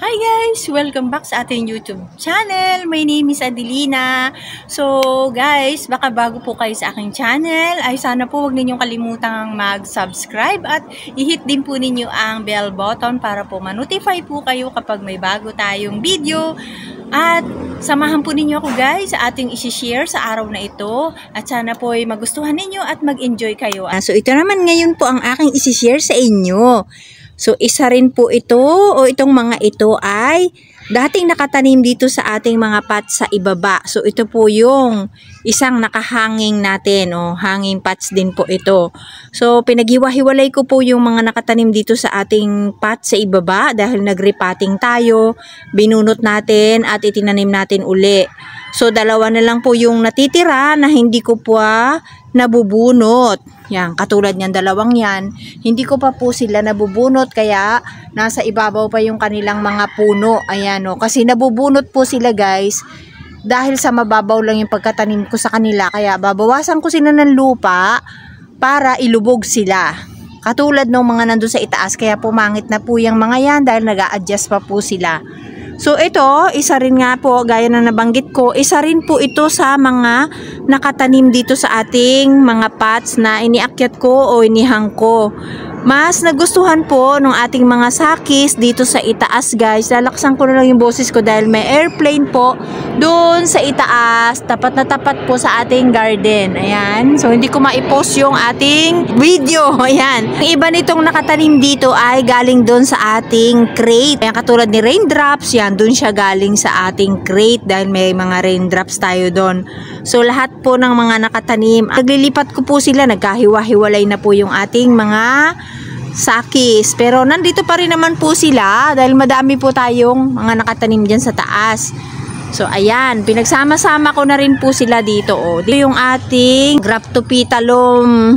Hi guys! Welcome back sa ating YouTube channel. My name is Adelina. So guys, baka bago po kayo sa aking channel, ay sana po huwag ninyong kalimutang mag-subscribe at i-hit din po ninyo ang bell button para po ma-notify po kayo kapag may bago tayong video. At samahan po ninyo ako guys sa ating isi-share sa araw na ito. At sana po ay magustuhan ninyo at mag-enjoy kayo. So ito naman ngayon po ang aking isi-share sa inyo. So, isa rin po ito o itong mga ito ay dating nakatanim dito sa ating mga pots sa ibaba. So, ito po yung isang nakahanging natin o hanging pots din po ito. So, pinaghiwa-hiwalay ko po yung mga nakatanim dito sa ating pots sa ibaba dahil nag-repotting tayo, binunot natin at itinanim natin uli. So, dalawa na lang po yung natitira na hindi ko po nabubunot. Yan, katulad niyan, dalawang yan. Hindi ko pa po sila nabubunot kaya nasa ibabaw pa yung kanilang mga puno. Ayan o, kasi nabubunot po sila guys dahil sa mababaw lang yung pagkatanim ko sa kanila. Kaya babawasan ko sila ng lupa para ilubog sila. Katulad ng mga nandun sa itaas, kaya pumangit na po yung mga yan dahil nag-a-adjust pa po sila. So ito, isa rin nga po, gaya na nabanggit ko, isa rin po ito sa mga nakatanim dito sa ating mga pots na iniakyat ko o inihang ko. Mas nagustuhan po ng ating mga sakis dito sa itaas guys. Lalaksan ko na lang yung boses ko dahil may airplane po doon sa itaas. Tapat na tapat po sa ating garden. Ayan. So hindi ko ma-post yung ating video. Ayan. Ang iba nitong nakatanim dito ay galing doon sa ating crate. Ayan, katulad ni raindrops. Yan, doon siya galing sa ating crate dahil may mga raindrops tayo doon. So lahat po ng mga nakatanim, naglilipat ko po sila. Nagkahiwa-hiwalay na po yung ating mga sakis, pero nandito pa rin naman po sila dahil madami po tayong mga nakatanim dyan sa taas. So ayan, pinagsama-sama ko na rin po sila dito oh. Dito yung ating Graptophyllum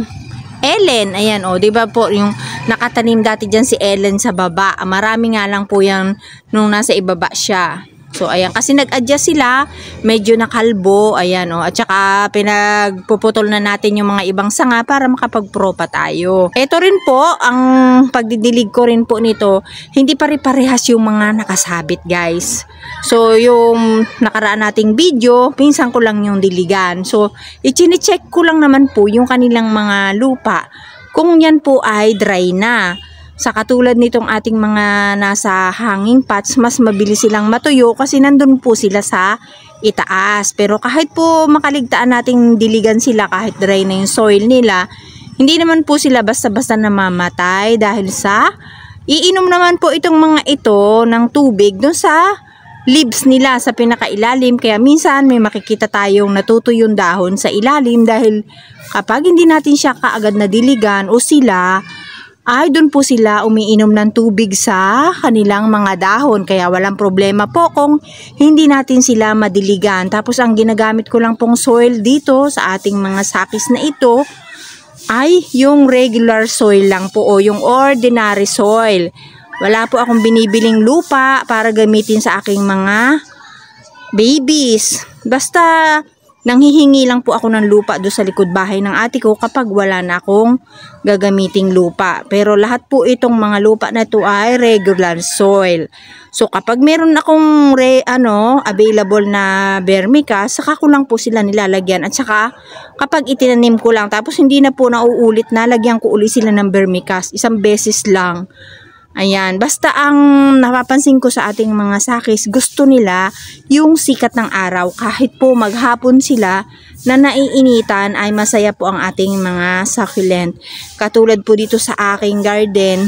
Ellen, ayan oh, di ba po yung nakatanim dati dyan si Ellen sa baba. Marami nga lang po yan nung nasa ibaba siya. So, ayan, kasi nag-adjust sila, medyo nakalbo, ayan, oh, at saka pinagpuputol na natin yung mga ibang sanga para makapag-pro pa tayo. Ito rin po, ang pagdidilig ko rin po nito, hindi pare-parehas yung mga nakasabit, guys. So, yung nakaraan nating video, pinsan ko lang yung diligan. So, i-check ko lang naman po yung kanilang mga lupa, kung yan po ay dry na. Sa katulad nitong ating mga nasa hanging pots, mas mabilis silang matuyo kasi nandun po sila sa itaas. Pero kahit po makaligtaan nating diligan sila kahit dry na yung soil nila, hindi naman po sila basta-basta namamatay dahil sa iinom naman po itong mga ito ng tubig dun sa leaves nila sa pinakailalim. Kaya minsan may makikita tayong natutuyong dahon sa ilalim dahil kapag hindi natin siya kaagad na diligan o sila, ay doon po sila umiinom ng tubig sa kanilang mga dahon. Kaya walang problema po kung hindi natin sila madiligan. Tapos ang ginagamit ko lang pong soil dito sa ating mga sakis na ito ay yung regular soil lang po o yung ordinary soil. Wala po akong binibiling lupa para gamitin sa aking mga babies. Basta nanghihingi lang po ako ng lupa doon sa likod bahay ng ate ko kapag wala na akong gagamiting lupa. Pero lahat po itong mga lupa na ito ay regular soil. So kapag meron akong available na vermicast, saka ko lang po sila nilalagyan. At saka kapag itinanim ko lang tapos hindi na po nauulit na, lagyan ko uli sila ng vermicast. Isang beses lang. Ayan, basta ang napapansin ko sa ating mga sakis, gusto nila yung sikat ng araw. Kahit po maghapon sila na naiinitan ay masaya po ang ating mga succulent. Katulad po dito sa aking garden,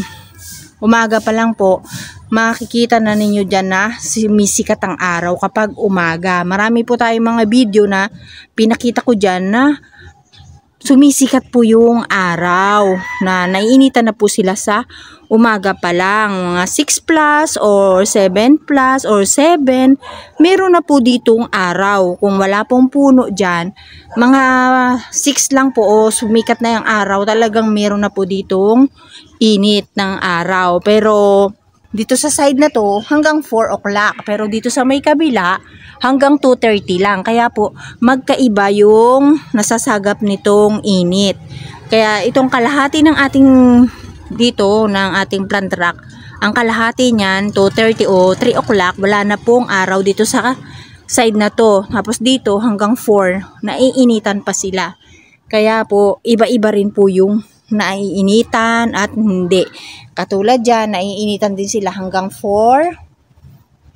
umaga pa lang po, makikita na ninyo dyan na sumisikat ang araw kapag umaga. Marami po tayong mga video na pinakita ko dyan na sumisikat po yung araw na naiinitan na po sila sa umaga pa lang. Mga 6 plus or 7 plus or 7, meron na po ditong araw. Kung wala pong puno dyan, mga 6 lang po o sumikat na yung araw, talagang meron na po ditong init ng araw. Pero dito sa side na to hanggang 4 o'clock, pero dito sa may kabila hanggang 2:30 lang. Kaya po magkaiba yung nasasagap nitong init. Kaya itong kalahati ng ating dito ng ating plant rack Ang kalahati niyan, 2:30 o 3 o'clock, wala na pong araw dito sa side na to. Tapos dito hanggang 4, naiinitan pa sila. Kaya po, iba-iba rin po yung naiinitan at hindi. Katulad dyan, naiinitan din sila hanggang 4.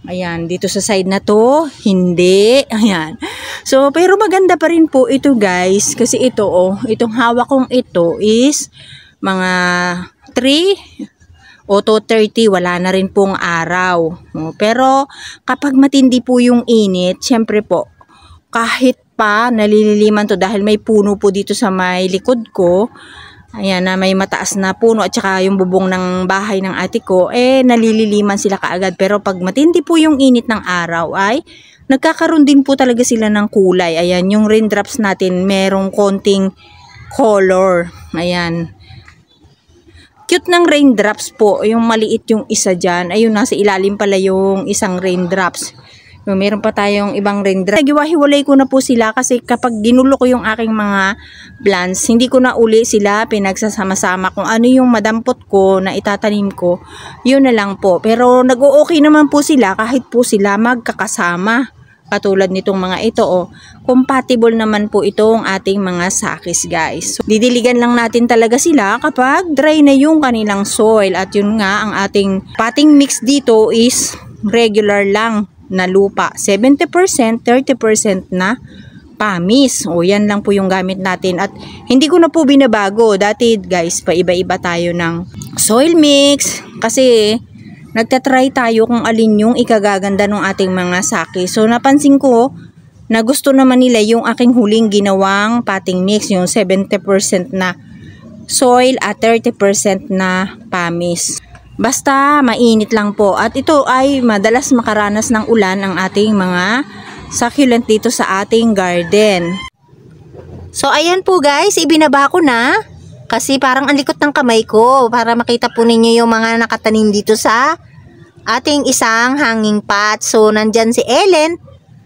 Ayan, dito sa side na to, hindi. Ayan. So, pero maganda pa rin po ito guys. Kasi ito, itong hawak kong ito is mga 3 o 2:30, wala na rin pong araw. Pero, kapag matindi po yung init, syempre po, kahit pa nalililiman to dahil may puno po dito sa may likod ko. Ayan na may mataas na puno at saka yung bubong ng bahay ng ate ko, nalililiman sila kaagad. Pero pag matindi po yung init ng araw ay nagkakaroon din po talaga sila ng kulay. Ayan, yung raindrops natin merong konting color. Ayan. Cute ng raindrops po. Yung maliit yung isa dyan. Ayun, nasa ilalim pala yung isang raindrops. Meron pa tayong ibang raindrop. Nagiwahiwalay ko na po sila kasi kapag ginulo ko yung aking mga plants, hindi ko na uli sila pinagsasama-sama. Kung ano yung madampot ko na itatanim ko, yun na lang po. Pero nag-o-okay naman po sila kahit po sila magkakasama. Katulad nitong mga ito, compatible naman po itong ating mga sakis guys. So, didiligan lang natin talaga sila kapag dry na yung kanilang soil. At yun nga, ang ating potting mix dito is regular lang na lupa. 70%, 30% na pamis. O yan lang po yung gamit natin. At hindi ko na po binabago. Dati guys, paiba-iba tayo ng soil mix. Kasi nagtatry tayo kung alin yung ikagaganda ng ating mga saki. So napansin ko na gusto naman nila yung aking huling ginawang potting mix. Yung 70% na soil at 30% na pamis. Basta mainit lang po. At ito ay madalas makaranas ng ulan ang ating mga succulent dito sa ating garden. So ayan po guys, ibinaba ko na. Kasi parang ang likot ng kamay ko. Para makita po ninyo yung mga nakatanim dito sa ating isang hanging pot. So nandyan si Ellen.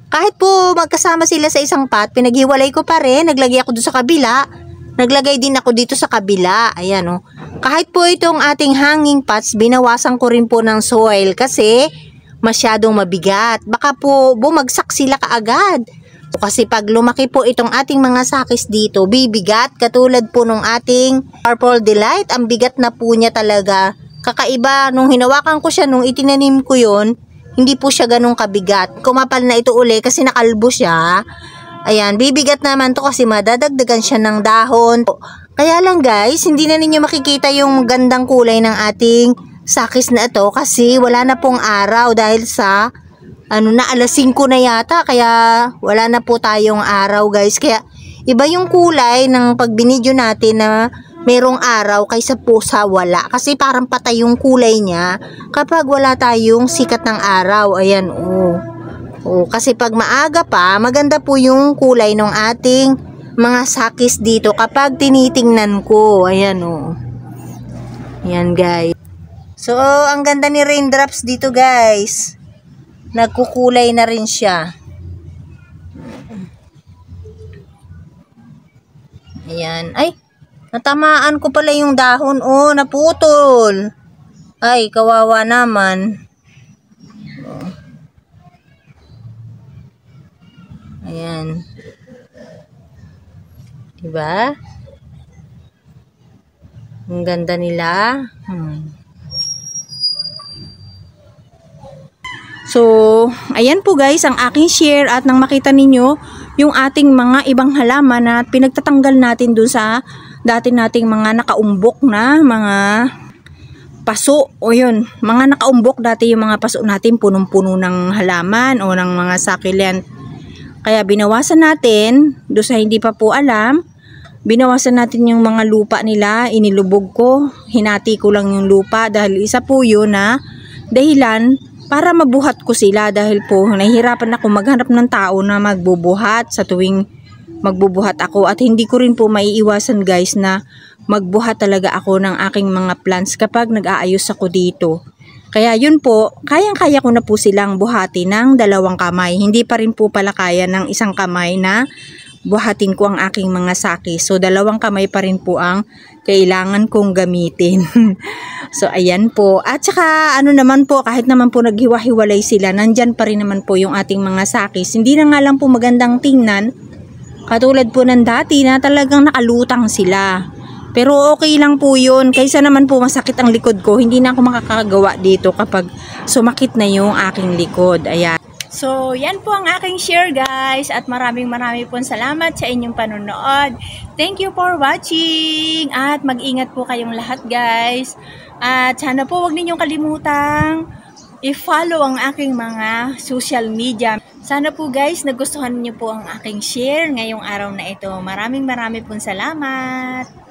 Kahit po magkasama sila sa isang pot, pinaghiwalay ko pa rin. Naglagay ako doon sa kabila. Naglagay din ako dito sa kabila. Ayan Kahit po itong ating hanging pots, binawasan ko rin po ng soil kasi masyadong mabigat. Baka po bumagsak sila kaagad. Kasi pag lumaki po itong ating mga sakis dito, bibigat. Katulad po nung ating Purple Delight, ang bigat na po niya talaga. Kakaiba, nung hinawakan ko siya, nung itinanim ko yon, hindi po siya ganun kabigat. Kumapal na ito uli kasi nakalbo siya. Ayan, bibigat naman to kasi madadagdagan siya ng dahon. Kaya lang guys, hindi na ninyo makikita yung gandang kulay ng ating sakis na ito kasi wala na pong araw dahil sa alas 5 na yata, kaya wala na po tayong araw guys. Kaya iba yung kulay ng pagbinidyo natin na merong araw kaysa po sa wala. Kasi parang patay yung kulay niya kapag wala tayong sikat ng araw. Ayan kasi pag maaga pa, maganda po yung kulay ng ating mga sakis dito kapag tinitingnan ko. Ayan Ayan guys. So, ang ganda ni raindrops dito guys. Nagkukulay na rin siya. Ayan. Ay, natamaan ko pala yung dahon. Naputol. Ay, kawawa naman. Ayan. Diba? Ang ganda nila. So, ayan po guys, ang aking share at nang makita ninyo yung ating mga ibang halaman na pinagtatanggal natin dun sa dati nating mga nakaumbok na mga paso. O yun, mga nakaumbok dati yung mga paso natin, punong-puno ng halaman o ng mga succulent. Kaya binawasan natin, doon sa hindi pa po alam, binawasan natin yung mga lupa nila, inilubog ko, hinati ko lang yung lupa dahil isa po yun na dahilan para mabuhat ko sila dahil po nahihirapan ako maghanap ng tao na magbubuhat sa tuwing magbubuhat ako at hindi ko rin po maiiwasan guys na magbuhat talaga ako ng aking mga plants kapag nag-aayos ako dito. Kaya yun po, kayang-kaya ko na po silang buhati ng 2 kamay. Hindi pa rin po pala kaya ng 1 kamay na buhatin ko ang aking mga saki. So, dalawang kamay pa rin po ang kailangan kong gamitin. So, ayan po. At saka, ano naman po, kahit naman po naghiwa-hiwalay sila, nandyan pa rin naman po yung ating mga sakis. Hindi na nga lang po magandang tingnan, katulad po ng dati na talagang nakalutang sila. Pero okay lang po yun. Kaysa naman po masakit ang likod ko, hindi na ako makakagawa dito kapag sumakit na yung aking likod. Ayan. So, yan po ang aking share guys at maraming pong salamat sa inyong panonood. Thank you for watching at mag-ingat po kayong lahat guys. At sana po wag ninyong kalimutang i-follow ang aking mga social media. Sana po guys nagustuhan niyo po ang aking share ngayong araw na ito. Maraming pong salamat.